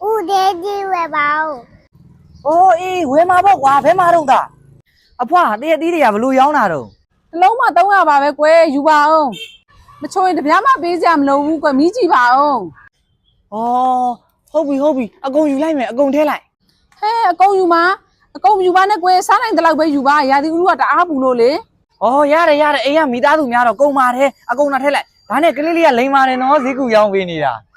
ဦးဒေကြီးဝယ်ပါဦး။အိုးအေးဝယ်မှာပေါ့ကွာဘယ်မှာတော့တာ။အဖွားတရက်သီးတွေကဘလို့ရောင်းတာတော့။တစ်လုံးမှ300ပါပဲကွယ်ယူပါအောင်။မချိုရင်တပြားမှပေးစရာမလိုဘူးကွယ်မီးကြည့်ပါအောင်။အော်ဟုတ်ပြီအကုန်ယူလိုက်မယ်အကုန်ထဲလိုက်။ဟဲအကုန်ယူပါနဲ့ကွယ်စားနိုင်တဲ့လောက်ပဲယူပါရာသီဥတုကတအားပူလို့လေ။အော်ရတယ်အိမ်ကမိသားစုများတော့ကုန်ပါတယ်အကုန်နဲ့ထဲလိုက်။ဒါနဲ့ကလေးလေးကလိမ်ပါတယ်နော်ဈေးကူရောင်းပေးနေတာ။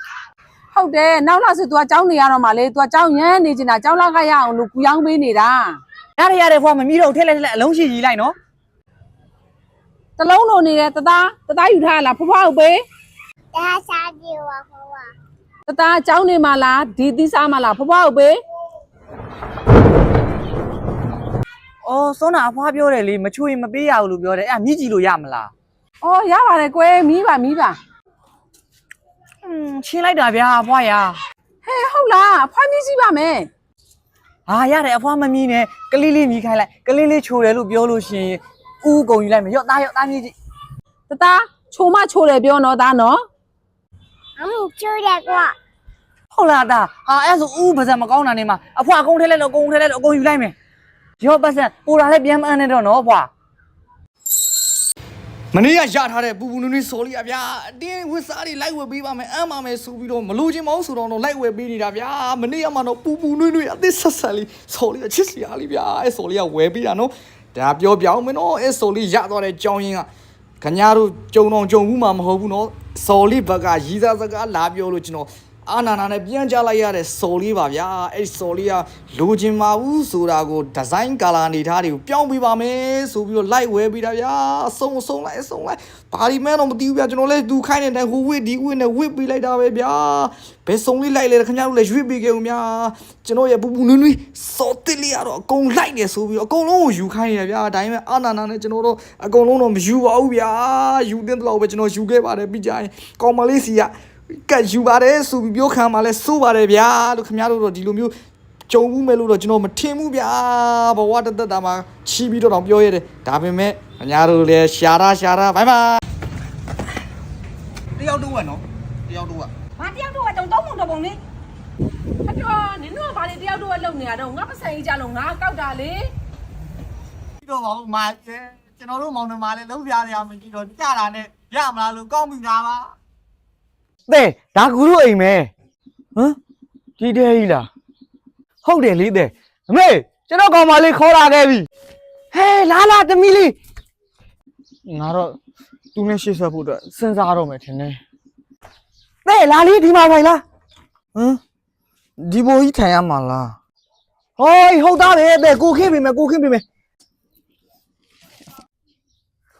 ဟုတ်တယ်နောက်လာဆို तू ကကြောင်းနေရတော့မှလေ तू ကကြောင်းရမ်းနေချင်တာကြောင်းလာခရအောင်လို့ကူရောင်းပေးနေတာ။ရတယ်ဖွားမမီးတော့ထဲလိုက်အလုံးရှိကြီးလိုက်နော်။တစ်လုံးလုံးနေတယ်တသားယူထားလားဖွားဖွားဟုတ်ပေး။ဒါစားကြည့်ပါဖွားဖွား။တသားကြောင်းနေမှလားဒီသီးစားမှလားဖွားဖွားဟုတ်ပေးအော်စောနာအဖွားပြောတယ်လေမချွေမပေးရဘူးလို့ပြောတယ်အဲ့မြည်ကြည့်လို့ရမလား။အော်ရပါတယ်ကွယ်မီးပါချင်းလိုက်တာဗျာအဖွားရဟဲဟုတ်လားအဖွားမြည်ကြည့်ပါမယ်ဟာရတယ်အဖွားမမြည်နဲ့ကလေးလေးမြည်ခိုင်းလိုက်ကလေးလေးချိုတယ်လို့ပြောလို့ရှင်ဦးကုန်ယူလိုက်မယ်ရော့သားမြည်ကြည့်တသားချိုမချိုတယ်ပြောတော့သားနော်ချိုးတယ်ကွာဟုတ်လားသားဟာအဲ့ဆိုဦးပါစံမကောင်းတာနေမှာအဖွားအကုန်ထဲလိုက်လို့အကုန်ယူလိုက်မယ်ရော့ပတ်စံပူတာလည်းပြန်မအမ်းနဲ့တော့နော်အဖွားမနေ့ကရထားတဲ့ပူနွေးစော်လေးဗျာအတင်းဝစ်စားတွေလိုက်ဝယ်ပေးပါမယ်အမ်းပါမယ်ဆိုပြီးတော့မလိုချင်မအောင်ဆိုတော့လိုက်ဝယ်ပေးနေတာဗျာမနေ့ကမှတော့ပူနွေးအသစ်ဆက်လေးစော်လေးချစ်စရာလေးဗျာအဲ့စော်လေးကဝယ်ပေးတာနော်ဒါပြောပြအောင်မနော်အဲ့စော်လေးရသွားတဲ့ကြောင်းရင်းကခင်ဗျားတို့ကြုံဘူးမှမဟုတ်ဘူးနော်စော်လေးဘက်ကရီးစားစကားလာပြောလို့ကျွန်တော်အာနာနဲ့ပြန်ကြလိုက်ရတဲ့စော်လေးပါဗျာအဲ့စော်လေးကလိုချင်ပါဘူးဆိုတာကိုဒီဇိုင်းကာလာအနေထားတွေကိုပြောင်းပေးပါမယ်ဆိုပြီးတော့လိုက်ဝဲပေးတာဗျာအဆုံးလိုက်ဘာဒီမဲတော့မသိဘူးဗျာကျွန်တော်လည်းသူခိုင်းနေတဲ့ဟိုဝစ်ဒီဝစ်နဲ့ဝစ်ပေးလိုက်တာပဲဗျာဘယ်ဆုံးလေးလိုက်လဲခင်ဗျားတို့လည်းရွေ့ပေးခဲ့ဦးများကျွန်တော်ရဲ့ပူနွေးစော်တစ်လေးကတော့အကုန်လိုက်နေဆိုပြီးတော့အကုန်လုံးကိုယူခိုင်းနေဗျာဒါပေမဲ့အာနာနဲ့ကျွန်တော်တို့အကုန်လုံးတော့မယူပါဘူးဗျာယူတဲ့တော့ပဲကျွန်တော်ယူခဲ့ပါတယ်ပြီးကြရင်ကောင်မလေးစီကကတ်ယူပါတယ်ဆိုပြီးပြောခံမှာလဲစိုးပါတယ်ဗျာလို့ခင်ဗျားတို့တော့ဒီလိုမျိုးကြုံဘူးမဲ့လို့တော့ကျွန်တော်မထင်ဘူးဗျာဘဝတသက်တာမှာချီးပြီးတော့ပြောရတယ်ဒါပေမဲ့ခင်ဗျားတို့လည်းရှာတာဘိုင်တယောက်တော့နော်တယောက်တော့ဘာတယောက်တော့တုံတုံးပုံလေအတော်နင်တို့ကဘာလေတယောက်တော့လုံနေရတော့ငါပစံကြီးကြလို့ငါကောက်တာလေပြီးတော့ပါဦးမာကျွန်တော်တို့မောင်နှမလည်းလုံးပြရမယ်ကြည့်တော့ကြတာနဲ့ရမလားလို့ကောင်းပြီလားပါတဲ့ဒါကူတို့အိမ်မဲဟမ်ဒီတဲကြီးလားဟုတ်တယ်လေတဲ့အမေကျွန်တော်ကောင်မလေးခေါ်လာခဲ့ပြီဟဲလာသမီးလေးငါတော့သူနဲ့ရှေ့ဆက်ဖို့အတွက်စဉ်းစားတော့မယ်ထင်တယ်တဲ့လာလေးဒီမှာထိုင်လားဟမ်ဒီဘိုးကြီးထိုင်ရမှာလားဟိုးဟုတ်သားပဲတဲ့ကိုခင်းပေးမယ်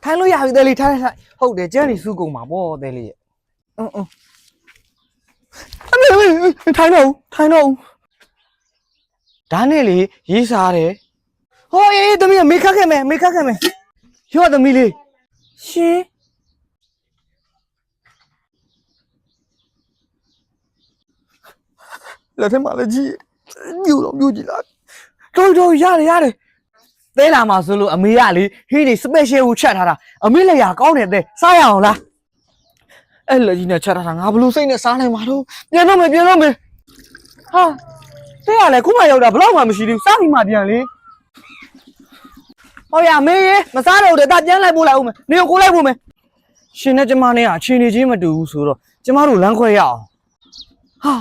ထိုင်လို့ရပြီတဲ့လေးထိုင်ဟုတ်တယ်ကျန်းနေစုကုန်မှာပေါ့တဲ့လေးထိုင်တော့ဒါနဲ့လေရေးစားတယ်ဟိုအေးသမီးမေခတ်ခဲ့မယ်ရော့သမီးလေးရှင်လက်ထက်မှာလည်းကြီးမြို့ကြည့်လားတော်ရတယ်သဲလာမှာဆိုလို့အမေကလေဟင်းနေစပက်ရှယ်ကိုချက်ထားတာအမေလည်းရကောင်းတယ်တဲ့စားရအောင်လားအဲ့လက်ကြီးနဲ့ချက်ထားတာငါဘလို့စိတ်နဲ့စားနိုင်မှာတော့ပြန်တော့မယ်ဟာတဲ့ရလေခုမှရောက်တာဘလောက်မှမရှိသေးဘူးစားပြီးမှပြန်လေဟောရမေးရေမစားတော့တဲ့ဒါပြန်လိုက်ပို့လိုက်ဦးမယ်နေကိုလိုက်ပို့မယ်ရှင်နဲ့ကျမနဲ့အချင်းနေချင်းမတူဘူးဆိုတော့ကျမတို့လမ်းခွဲရအောင်ဟာ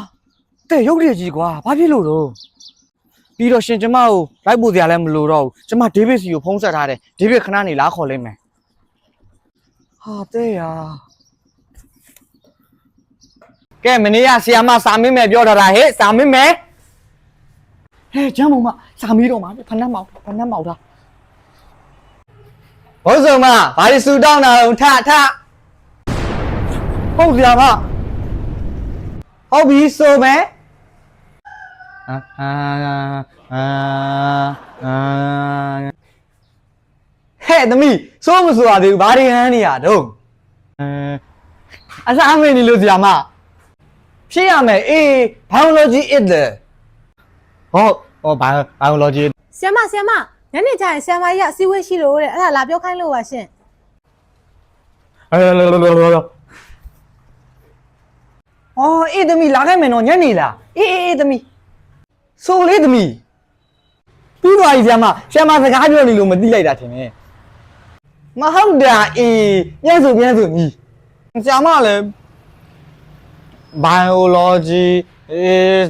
တဲ့ရုပ်ရည်ကြီးကွာဘာဖြစ်လို့တော့ပြီးတော့ရှင်ကျမကိုလိုက်ပို့စရာလည်းမလိုတော့ဘူးကျမဒေးဗစ်စီကိုဖုန်းဆက်ထားတယ်ဒေးဗစ်ခဏနေလာခေါ်လိုက်မယ်ဟာတဲ့ရကဲမနေ့ကဆီယာမစာမင်းမယ်ပြောထားတာဟဲ့စာမင်းမယ်ဟဲ့ကျမ်းမစာမီးတော့မှာဖဏမောက်တာဘုဇုံမဘာလို့ဆူတောင်းတာလဲထဟုတ်ကြပါဟုတ်ပြီဆိုမယ်ဟဲ့သမီးစိုးမဆိုရသေးဘူးဘာတွေဟန်းနေရတော့အစားမင်းနေလို့ဆရာမဖြစ်ရမယ်အေး biology is the ဟော biology ဆရာမညနေကျရင်ဆရာမကြီးကအစည်းအဝေးရှိလို့တဲ့အဲ့ဒါလာပြောခိုင်းလို့ပါရှင်ဟေ哦，အေးသမီးလာခဲ့မယ်နော်ညနေလားအေးသမီးဆိုလေသမီးပြီးသွားပြီဆရာမစကားပြောနေလို့မသိလိုက်တာထင်တယ်မဟုတ်တာအေးပြန်ဆိုညီဆရာမလည်း biology is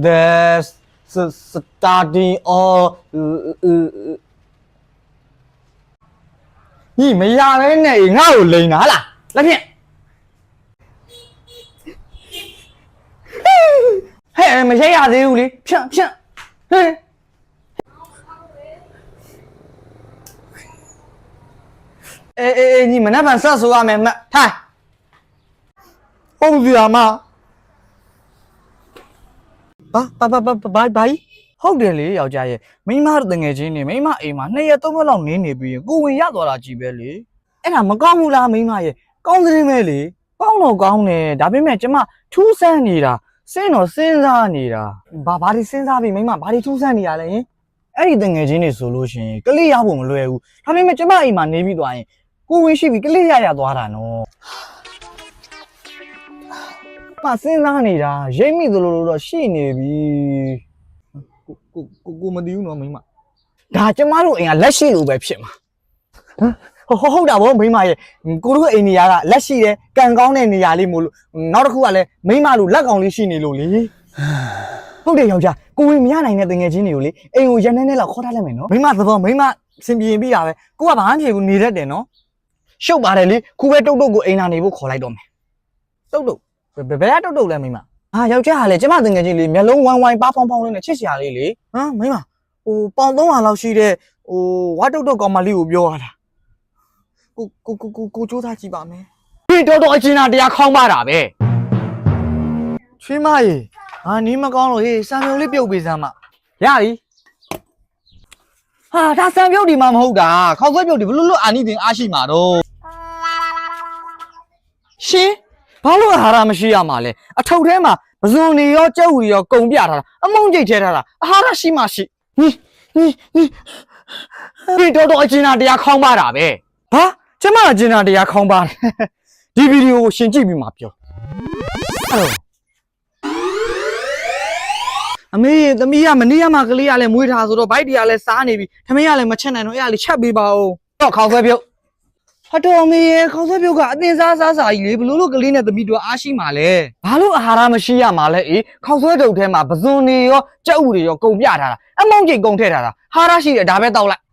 the study of ညီမရပဲနဲ့ငါ့ကိုလိန်တာလားလက်ဖြင့်ဟဲ့မရိုက်ရသေးဘူးလေဖြန့်ဟဲ့အေးညီမနေ့ကဆက်ဆိုရမယ်မထိုင်ဟုတ်ပြီအမဘာဟုတ်တယ်လေယောက်ျားရဲ့မိန်းမတငယ်ချင်းနေမိန်းမအိမ်မှာ2ရက်3ရက်လောက်နေပြီးရင်ကိုဝင်ရသွားတာကြည်ပဲလေအဲ့ဒါမကောင်းဘူးလားမိန်းမရဲ့ကောင်းတဲ့မဲလေကောင်းတော့ကောင်းတယ်ဒါပေမဲ့ကျမထူးဆန်းနေတာစဉ်းတော့စဉ်းစားနေတာဘာတွေစဉ်းစားပြီးမိန်းမဘာတွေထူးဆန်းနေရလဲဟင်အဲ့ဒီတငယ်ချင်းတွေဆိုလို့ရှိရင်ကလေးရဖို့မလွယ်ဘူးဒါပေမဲ့ကျမအိမ်မှာနေပြီးသွားရင်ကိုဝင်ရှိပြီးကလေးရသွားတာနော်မစဉ်းစားနေတာရိပ်မိသလိုလိုတော့ရှိနေပြီကိုမသိဘူးနော်မိမဒါကျမတို့အိမ်ကလက်ရှိလိုပဲဖြစ်မှာဟုတ်တာဗောမိမရဲ့ကိုတို့အိမ်နေရာကလက်ရှိတယ်ကံကောင်းတဲ့နေရာလေးမို့လို့နောက်တစ်ခုကလည်းမိမတို့လက်ကောင်လေးရှိနေလို့လေဟုတ်တယ်ယောက်ျားကိုဝင်မရနိုင်တဲ့တငယ်ချင်းတွေကိုလေအိမ်ကိုရန်နေလောက်ခေါ်ထားလိုက်မယ်နော်မိမသဘောမိမစင်ပြေပြီးတာပဲကိုကဘာမှမဖြစ်ဘူးနေတတ်တယ်နော်ရှုပ်ပါတယ်လေခုပဲတုတ်ကိုအိမ်လာနေဖို့ခေါ်လိုက်တော့မယ်တုတ်ဘယ်တုတ်လဲမိမယောက်ျားကလည်းကျမတငယ်ချင်းလေးမျက်လုံးဝိုင်းပါဖောင်းလေးနဲ့ချစ်စရာလေးလေဟမ်မိမပေါင်300လောက်ရှိတဲ့ဝါတုတ်ကောင်မလေးကိုပြောရတာကိုစူးစမ်းကြည့်ပါမယ်ဒီတော်အချင်းတရားခေါင်းပါတာပဲချွေးမရေနီးမကောင်းလို့ဟေးစံပြုံလေးပြုတ်ပေးစမ်းမရပြီဟာဒါစံပြုတ်ဒီမှမဟုတ်တာခေါက်ဆွဲပြုတ်ဒီဘလို့အာနိသင်အားရှိမှာတော့ရှင်ဘာလို့အာဟာရမရှိရမှာလဲအထုပ်ထဲမှာပဇွန်တွေရောကြက်ဝီရောကုံပြထားတာအမုန်းကျိတ်ထဲထားတာအာဟာရရှိမှရှိဒီတော်အချင်းတရားခေါင်းပါတာပဲဟာကျမအချင်းတရားခေါင်းပါတယ်ဒီဗီဒီယိုကိုရှင်ကြည့်ပြီးမှပြောအမေသမီးကမနေ့ကမှကလေးကလည်းမွေးထားဆိုတော့ဗိုက်တွေကလည်းစားနေပြီထမင်းကလည်းမချက်နိုင်တော့အဲ့ဒါလေးချက်ပေးပါဦးတော့ခေါင်းဆွဲပြုတ်ဟာတော်အမေရဲ့ခေါင်းဆွဲပြုတ်ကအတင်းစားကြီးလေဘလို့ကလေးနဲ့သမီးတို့အားရှိမှာလဲဘာလို့အာဟာရမရှိရမှာလဲအေးခေါင်းဆွဲတုပ်ထဲမှာပဇွန်တွေရောကြက်ဥတွေရောကုံပြထားတာအမုန်းကျိတ်ကုံထည့်ထားတာဟာရရှိတယ်ဒါပဲတောက်လိုက်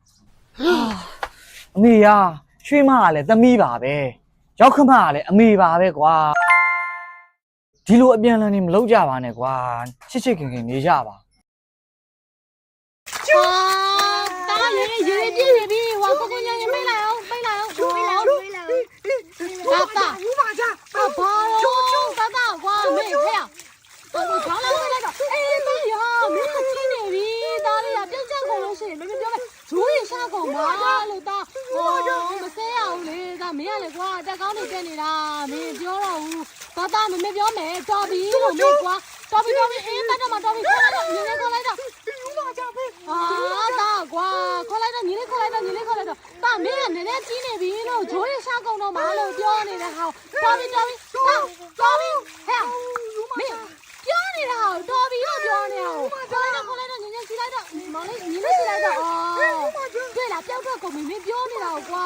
အမေရရွှေမကလည်းသမီးပါပဲရောက်ခမကလည်းအမေပါပဲကွာဒီလိုအပြန်လန်းနေမလုပ်ကြပါနဲ့ကွာချစ်ခင်နေကြပါတားလေရေပြည့်နေပြီဟောကိုညညမိတ်လိုက်အောင်တာတာဘာကွာမေဟဲ့ဘာလို့လဲတော့အေးမရမင်းချင်းနေပြီတားလေးကပြုတ်ချက်ကုန်လို့ရှိရင်မပြောနဲ့ဇိုးရင်ရှာကုန်ပါလို့တာဟောမစဲရအောင်လေဒါမင်းကလေကွာတက်ကောင်းနေတက်နေတာမင်းပြောတော့ဘူးတာမပြောမယ်တော်ပြီလို့မင်းကွာတော်ပြီအေးတက်တော့မတော်ပြီခေါ်လိုက်တော့ညီလေးခေါ်လိုက်တော့တာကွာခေါ်လိုက်တော့ညီလေးခေါ်လိုက်တော့တာမင်းကနည်းနည်းကြီးနေပြီလို့ဇိုးရင်ရှာကုန်တော့မလို့ပြောနေတဲ့ဟောတော်ပြီဟဲ့မင်းပြောနေတာတော်ပြီလို့ပြောနေအောင်ခေါ်လိုက်တော့ညီလေးစီလိုက်တော့မောင်လေးညီလေးစီလိုက်တော့တွေ့လားပျောက်တော့ကုန်ပြီမင်းပြောနေတာကွာ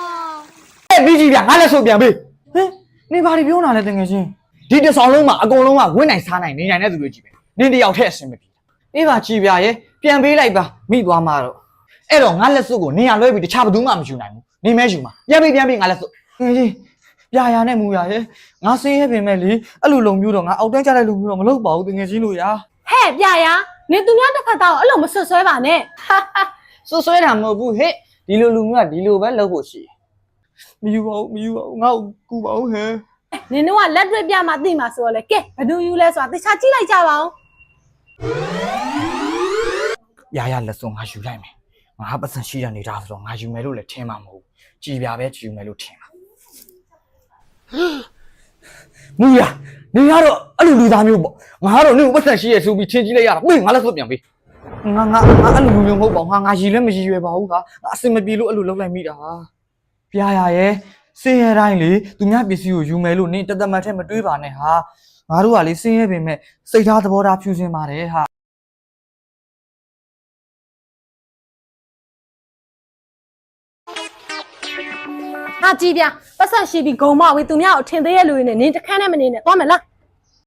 ပြီးကြီးဗျငါလည်းဆိုပြန်ပေးဟင်နေဘာတွေပြောနေတာလဲတကယ်ချင်းဒီတစ်ဆောင်လုံးမှာအကုန်လုံးကဝင့်နိုင်စားနိုင်နေနိုင်တဲ့သူတွေကြီးပဲနင်းတယောက်ထက်အဆင်မပြေအေးပါကြည်ဗျရဲ့ပြန်ပေးလိုက်ပါမိသွားမှာတော့အဲ့တော့ငါလက်စွပ်ကိုနေရလွဲပြီးတခြားဘယ်သူမှမယူနိုင်ဘူးနေမဲယူမှာပြန်ပေးငါလက်စွပ်ငယ်ချင်းပြာရနဲ့မူရရဲ့ငါစင်းရဲ့ပင်မဲ့လေအဲ့လိုလုံမျိုးတော့ငါအောက်တန်းကြတဲ့လုံမျိုးတော့မလုပ်ပါဘူးတကယ်ချင်းလို့ရာဟဲ့ပြရနင်သူများတစ်ခါတော့အဲ့လိုမဆွဆွဲပါနဲ့ဆွဲတာမဟုတ်ဘူးဟဲ့ဒီလိုလူမျိုးကဒီလိုပဲလုပ်ဖို့ရှိမယူပါဘူးငါ့ကိုကူပါဦးဟဲ့နင်တို့ကလက်တွေ့ပြမှသိမှာဆိုတော့လေကဲဘယ်သူယူလဲဆိုတာတခြားကြည့်လိုက်ကြပါဦးရလက်စုံငါယူလိုက်မယ်ငါပတ်စံရှိရနေတာဆိုတော့ငါယူမယ်လို့လည်းထင်မှာမဟုတ်ဘူးကြည်ပြပဲယူမယ်လို့ထင်မှာမူရနေရတော့အဲ့လိုလူသားမျိုးပေါ့ငါကတော့နင့်ကိုပတ်စံရှိရဆိုပြီးထင်ကြည့်လိုက်ရတာမင်းငါလက်စွပ်ပြန်ပေးငါအဲ့လိုလူမျိုးမဟုတ်ပါဘူးငါရည်လည်းမရည်ရွယ်ပါဘူးဟာအစင်မပြေလို့အဲ့လိုလုပ်လိုက်မိတာပြာရဲ့စင်ရတိုင်းလေသူများပစ္စည်းကိုယူမယ်လို့နင်တသက်မှတ်ထဲမတွေးပါနဲ့ဟာ ငါတို့ကလေစင်းရဲပင်မဲ့စိတ်ထားသဘောထားဖြူစင်ပါတယ်ဟာ ဟာကြည်ပြပတ်ဆက်ရှိပြီးဂုံမဝေးသူများကိုထင်သေးရဲ့လူတွေနဲ့နင်တခန်းနဲ့မနေနဲ့သွားမယ်လား